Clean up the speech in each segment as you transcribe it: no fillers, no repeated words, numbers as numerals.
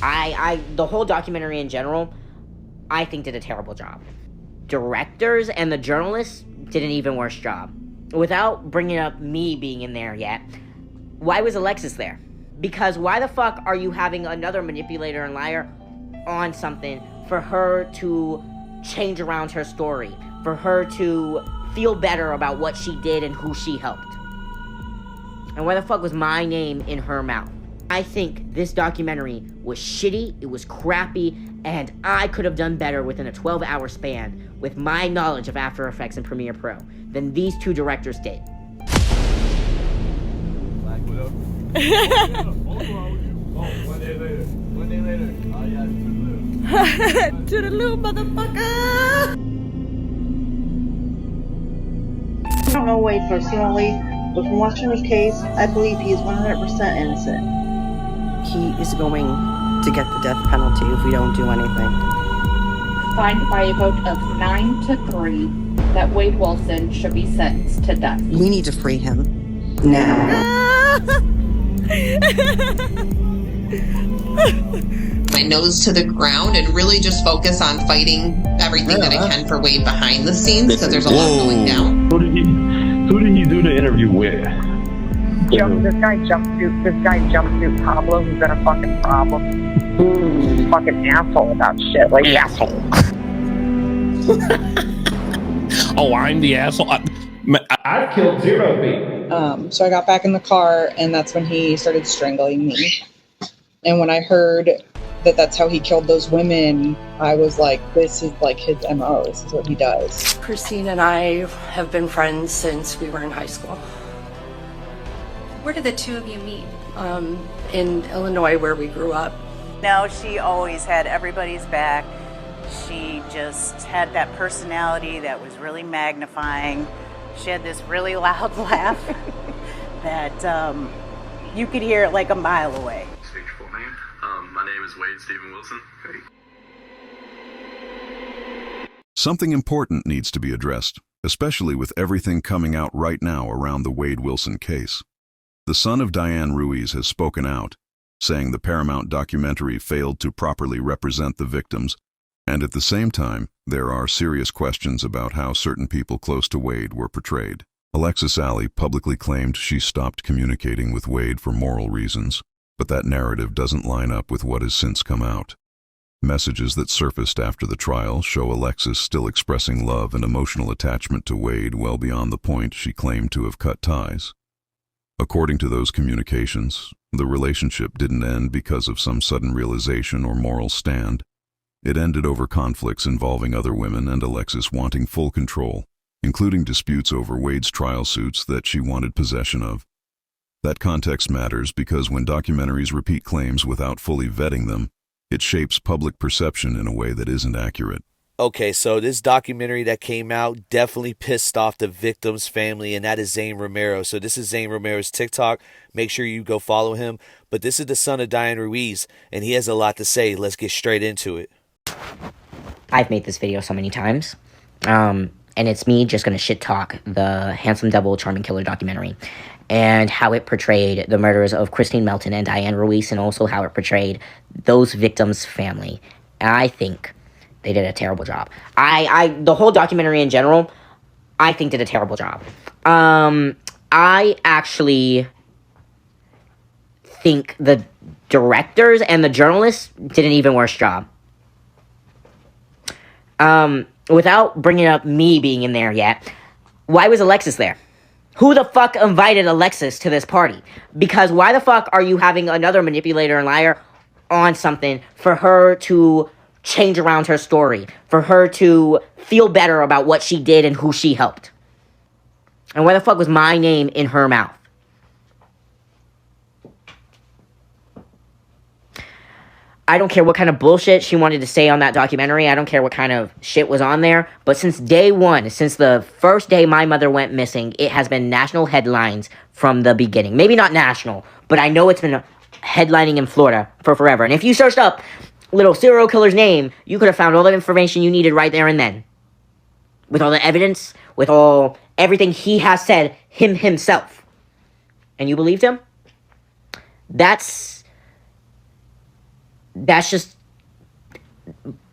The whole documentary in general, I think did a terrible job. Directors and the journalists did an even worse job. Without bringing up me being in there yet, why was Alexis there? Because why the fuck are you having another manipulator and liar on something for her to change around her story, for her to feel better about what she did and who she helped? And why the fuck was my name in her mouth? I think this documentary was shitty, it was crappy, and I could have done better within a 12-hour span with my knowledge of After Effects and Premiere Pro than these two directors did. Black Widow. One day later. Oh yeah, Toodaloo, motherfucker! I don't know Wade personally, but from watching his case, I believe he is 100% innocent. He is going to get the death penalty if we don't do anything. Signed by a vote of 9-3 that Wade Wilson should be sentenced to death. We need to free him now. My nose to the ground and really just focus on fighting everything that I can for Wade behind the scenes because there's a lot going down. Who did he do the interview with? This guy jumpsuit Pablo, who's been a fucking problem. Fucking asshole about shit. Like, asshole. Oh, I'm the asshole. I've killed 0 people. So I got back in the car, and that's when he started strangling me. And when I heard that that's how he killed those women, I was like, this is like his MO. This is what he does. Christine and I have been friends since we were in high school. Where did the two of you meet? In Illinois, where we grew up. No, she always had everybody's back. She just had that personality that was really magnifying. She had this really loud laugh that you could hear it like a mile away. State your full name. My name is Wade Stephen Wilson. Hey. Something important needs to be addressed, especially with everything coming out right now around the Wade Wilson case. The son of Diane Ruiz has spoken out, saying the Paramount documentary failed to properly represent the victims, and at the same time, there are serious questions about how certain people close to Wade were portrayed. Alexis Alley publicly claimed she stopped communicating with Wade for moral reasons, but that narrative doesn't line up with what has since come out. Messages that surfaced after the trial show Alexis still expressing love and emotional attachment to Wade well beyond the point she claimed to have cut ties. According to those communications, the relationship didn't end because of some sudden realization or moral stand. It ended over conflicts involving other women and Alexis wanting full control, including disputes over Wade's trial suits that she wanted possession of. That context matters because when documentaries repeat claims without fully vetting them, it shapes public perception in a way that isn't accurate. Okay, so this documentary that came out definitely pissed off the victim's family, and that is Zane Romero. So this is Zane Romero's TikTok. Make sure you go follow him. But this is the son of Diane Ruiz, and he has a lot to say. Let's get straight into it. I've made this video so many times, and it's me just gonna shit talk the Handsome Devil Charming Killer documentary and how it portrayed the murders of Christine Melton and Diane Ruiz, and also how it portrayed those victims' family. And I think they did a terrible job. The whole documentary in general, I think did a terrible job. I actually think the directors and the journalists did an even worse job. Without bringing up me being in there yet, why was Alexis there? Who the fuck invited Alexis to this party? Because why the fuck are you having another manipulator and liar on something for her to change around her story, for her to feel better about what she did and who she helped? And why the fuck was my name in her mouth? I don't care what kind of bullshit she wanted to say on that documentary. I don't care what kind of shit was on there. But since day one, since the first day my mother went missing, it has been national headlines from the beginning. Maybe not national, but I know it's been headlining in Florida for forever. And if you searched up little serial killer's name, you could have found all the information you needed right there and then. With all the evidence, with everything he has said himself. And you believed him? That's that's just,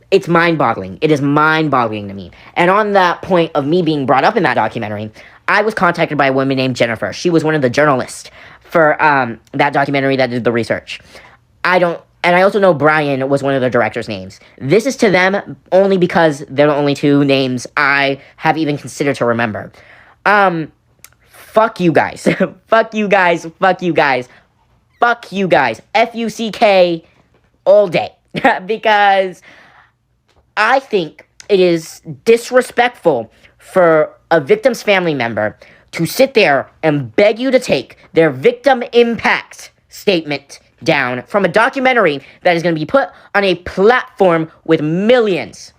it's mind-boggling. It is mind-boggling to me. And on that point of me being brought up in that documentary, I was contacted by a woman named Jennifer. She was one of the journalists for that documentary that did the research. And I also know Brian was one of the directors' names. This is to them only because they're the only two names I have even considered to remember. Fuck you guys. Fuck you guys. Fuck you guys. Fuck you guys. F-U-C-K all day. Because I think it is disrespectful for a victim's family member to sit there and beg you to take their victim impact statement down from a documentary that is going to be put on a platform with millions.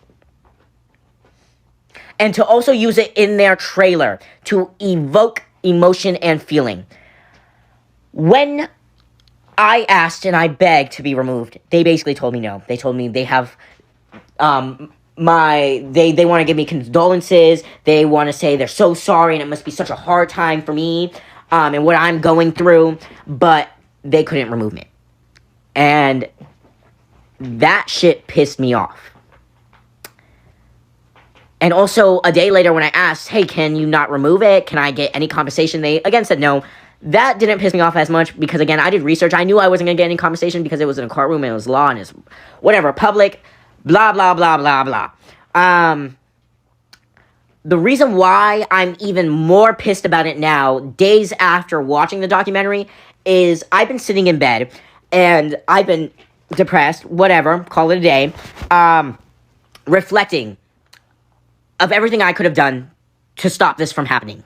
And to also use it in their trailer to evoke emotion and feeling. When I asked and I begged to be removed, they basically told me no. They told me they have they want to give me condolences. They want to say they're so sorry and it must be such a hard time for me and what I'm going through, but they couldn't remove me. And that shit pissed me off. And also, a day later when I asked, hey, can you not remove it? Can I get any compensation? They, again, said no. That didn't piss me off as much because, again, I did research. I knew I wasn't going to get any compensation because it was in a courtroom and it was law and it's whatever, public, blah, blah, blah, blah, blah. The reason why I'm even more pissed about it now, days after watching the documentary, is I've been sitting in bed and I've been depressed, whatever, call it a day, reflecting of everything I could have done to stop this from happening.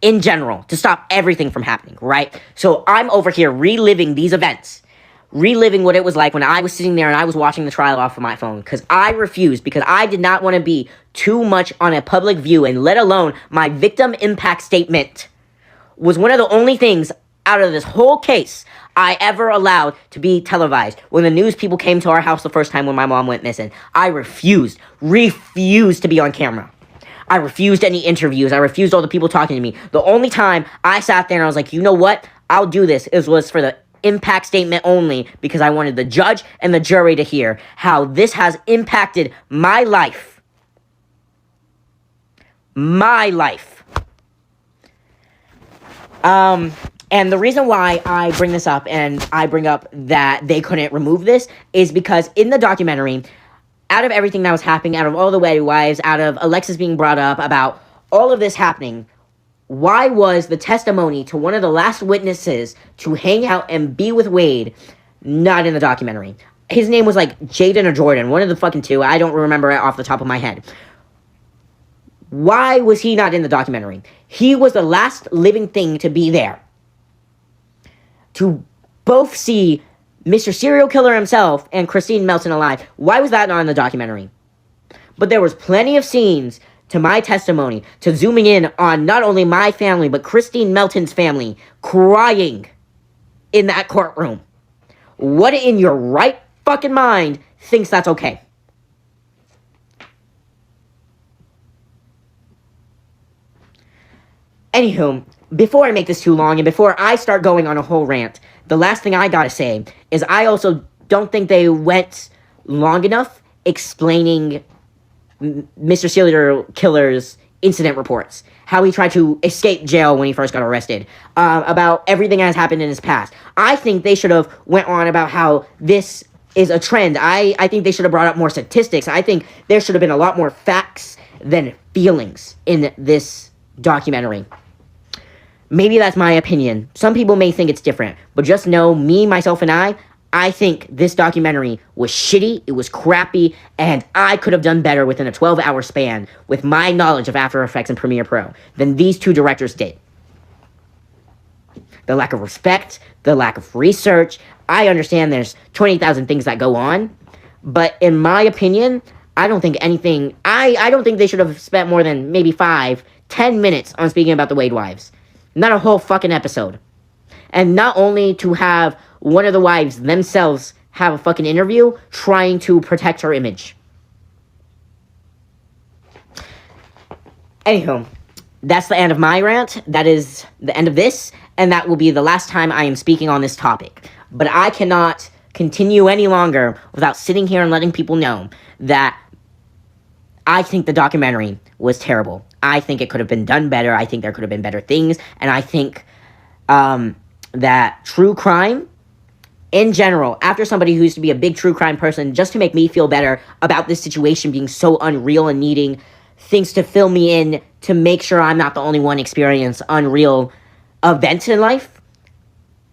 In general, to stop everything from happening, right? So I'm over here reliving these events, reliving what it was like when I was sitting there and I was watching the trial off of my phone, because I refused, because I did not want to be too much on a public view, and let alone my victim impact statement was one of the only things out of this whole case I ever allowed to be televised. When the news people came to our house the first time when my mom went missing, I refused to be on camera. I refused any interviews. I refused all the people talking to me. The only time I sat there and I was like, you know what? I'll do this. It was for the impact statement only, because I wanted the judge and the jury to hear how this has impacted my life. My life. And the reason why I bring this up and I bring up that they couldn't remove this is because in the documentary, out of everything that was happening, out of all the wedded wives, out of Alexis being brought up, about all of this happening, why was the testimony to one of the last witnesses to hang out and be with Wade not in the documentary? His name was like Jaden or Jordan, one of the fucking two. I don't remember it off the top of my head. Why was he not in the documentary? He was the last living thing to be there. To both see Mr. Serial Killer himself and Christine Melton alive. Why was that not in the documentary? But there was plenty of scenes to my testimony, to zooming in on not only my family, but Christine Melton's family, crying in that courtroom. What in your right fucking mind thinks that's okay? Anywho, before I make this too long and before I start going on a whole rant, the last thing I gotta say is I also don't think they went long enough explaining Mr. Serial Killer's incident reports. How he tried to escape jail when he first got arrested. About everything that has happened in his past. I think they should have went on about how this is a trend. I think they should have brought up more statistics. I think there should have been a lot more facts than feelings in this documentary. Maybe that's my opinion. Some people may think it's different, but just know, me, myself, and I think this documentary was shitty, it was crappy, and I could have done better within a 12-hour span with my knowledge of After Effects and Premiere Pro than these two directors did. The lack of respect, the lack of research. I understand there's 20,000 things that go on, but in my opinion, I don't think anything, I don't think they should have spent more than maybe 5-10 minutes on speaking about the Wade wives. Not a whole fucking episode. And not only to have one of the wives themselves have a fucking interview trying to protect her image. Anywho, that's the end of my rant. That is the end of this. And that will be the last time I am speaking on this topic. But I cannot continue any longer without sitting here and letting people know that I think the documentary was terrible. I think it could have been done better. I think there could have been better things. And I think that true crime, in general, after somebody who used to be a big true crime person, just to make me feel better about this situation being so unreal and needing things to fill me in to make sure I'm not the only one experiencing unreal events in life,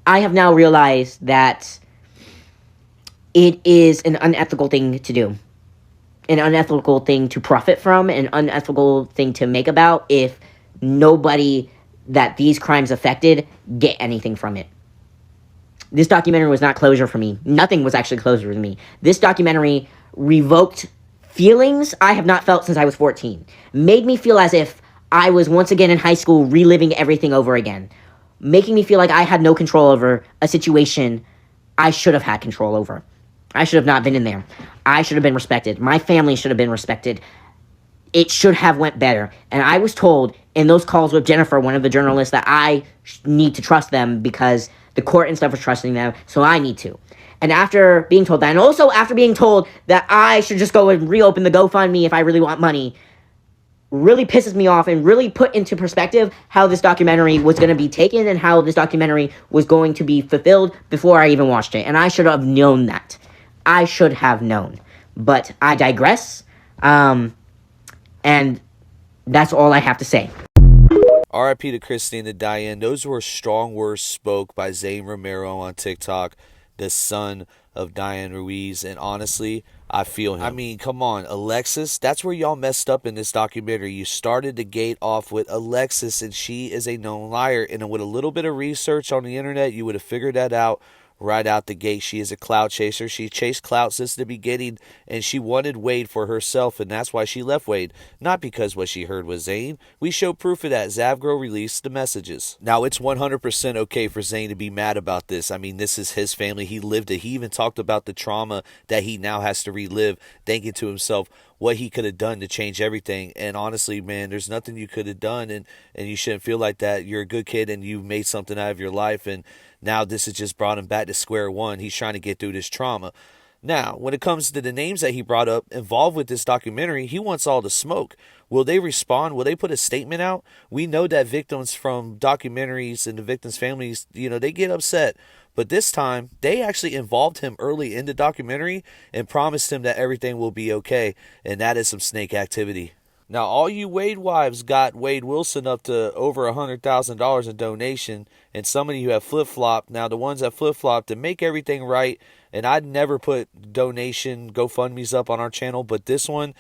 I have now realized that it is an unethical thing to do. An unethical thing to profit from, an unethical thing to make about if nobody that these crimes affected get anything from it. This documentary was not closure for me. Nothing was actually closure to me. This documentary revoked feelings I have not felt since I was 14. Made me feel as if I was once again in high school reliving everything over again. Making me feel like I had no control over a situation I should have had control over. I should have not been in there. I should have been respected. My family should have been respected. It should have went better. And I was told in those calls with Jennifer, one of the journalists, that I need to trust them because the court and stuff was trusting them, so I need to. And after being told that, and also after being told that I should just go and reopen the GoFundMe if I really want money, really pisses me off and really put into perspective how this documentary was going to be taken and how this documentary was going to be fulfilled before I even watched it. And I should have known that. I should have known. But I digress. And that's all I have to say. RIP to Christine and Diane. Those were strong words spoke by Zane Romero on TikTok, the son of Diane Ruiz. And honestly, I feel him. I mean, come on, Alexis, that's where y'all messed up in this documentary. You started the gate off with Alexis, and she is a known liar. And with a little bit of research on the internet, you would have figured that out right out the gate. She is a clout chaser. She chased clout since the beginning, and she wanted Wade for herself, and that's why she left Wade. Not because what she heard was Zane. We show proof of that. Zavgro released the messages. Now, it's 100% okay for Zane to be mad about this. I mean, this is his family. He lived it. He even talked about the trauma that he now has to relive, thinking to himself what he could have done to change everything. And honestly, man, there's nothing you could have done, and you shouldn't feel like that. You're a good kid, and you've made something out of your life, and now this has just brought him back to square one. He's trying to get through this trauma. Now, when it comes to the names that he brought up involved with this documentary, he wants all the smoke. Will they respond? Will they put a statement out? We know that victims from documentaries and the victims' families, they get upset. But this time, they actually involved him early in the documentary and promised him that everything will be okay. And that is some snake activity. Now, all you Wade wives got Wade Wilson up to over $100,000 in donation, and some of you have flip-flopped. Now, the ones that flip-flopped to make everything right, and I'd never put donation GoFundMes up on our channel, but this one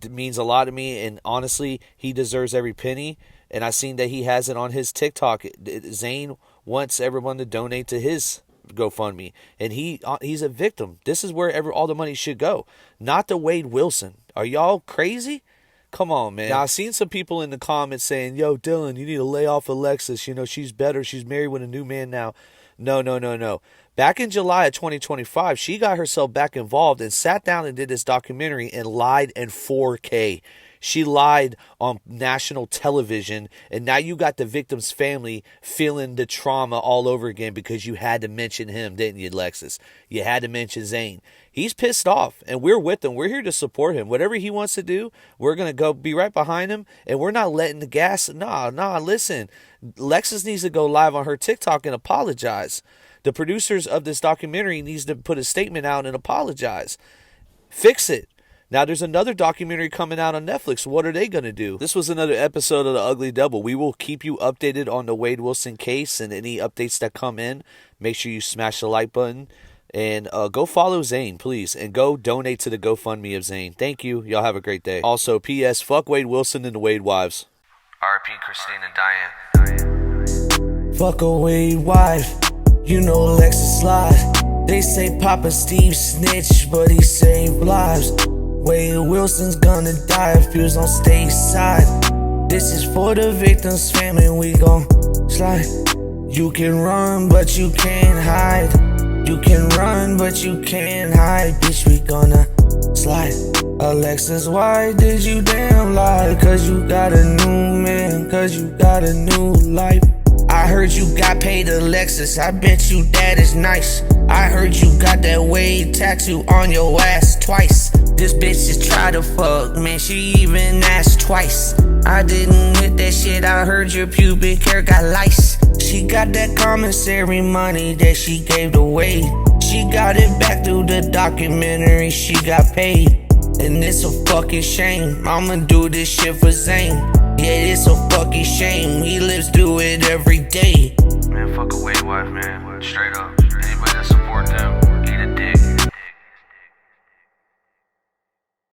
means a lot to me, and honestly, he deserves every penny, and I seen that he has it on his TikTok. Zane wants everyone to donate to his GoFundMe, and he's a victim. This is where all the money should go, not to Wade Wilson. Are y'all crazy? Come on, man. Now, I've seen some people in the comments saying, yo, Dylan, you need to lay off Alexis. She's better. She's married with a new man now. No. Back in July of 2025, she got herself back involved and sat down and did this documentary and lied in 4K. She lied on national television, and now you got the victim's family feeling the trauma all over again because you had to mention him, didn't you, Alexis? You had to mention Zane. He's pissed off, and we're with him. We're here to support him. Whatever he wants to do, we're going to go be right behind him, and we're not letting the gas. Nah, listen. Alexis needs to go live on her TikTok and apologize. The producers of this documentary needs to put a statement out and apologize. Fix it. Now, there's another documentary coming out on Netflix. What are they going to do? This was another episode of The Ugly Double. We will keep you updated on the Wade Wilson case and any updates that come in. Make sure you smash the like button. And go follow Zane, please. And go donate to the GoFundMe of Zane. Thank you. Y'all have a great day. Also, P.S. Fuck Wade Wilson and the Wade wives. R.I.P. Christine and Diane. Fuck a Wade wife. You know Alexis lies. They say Papa Steve snitched, but he saved lives. Wade Wilson's gonna die if he was on stage side. This is for the victim's family, we gon' slide. You can run, but you can't hide. You can run, but you can't hide. Bitch, we gonna slide. Alexis, why did you damn lie? Cause you got a new man, cause you got a new life. I heard you got paid, Alexis, I bet you that is nice. I heard you got that Wade tattoo on your ass twice. This bitch just tried to fuck, man, she even asked twice. I didn't hit that shit, I heard your pubic hair got lice. She got that commissary money that she gave to Wade. She got it back through the documentary, she got paid. And it's a fucking shame, I'ma do this shit for Zane. Yeah, it's a fucking shame, he lives through it every day.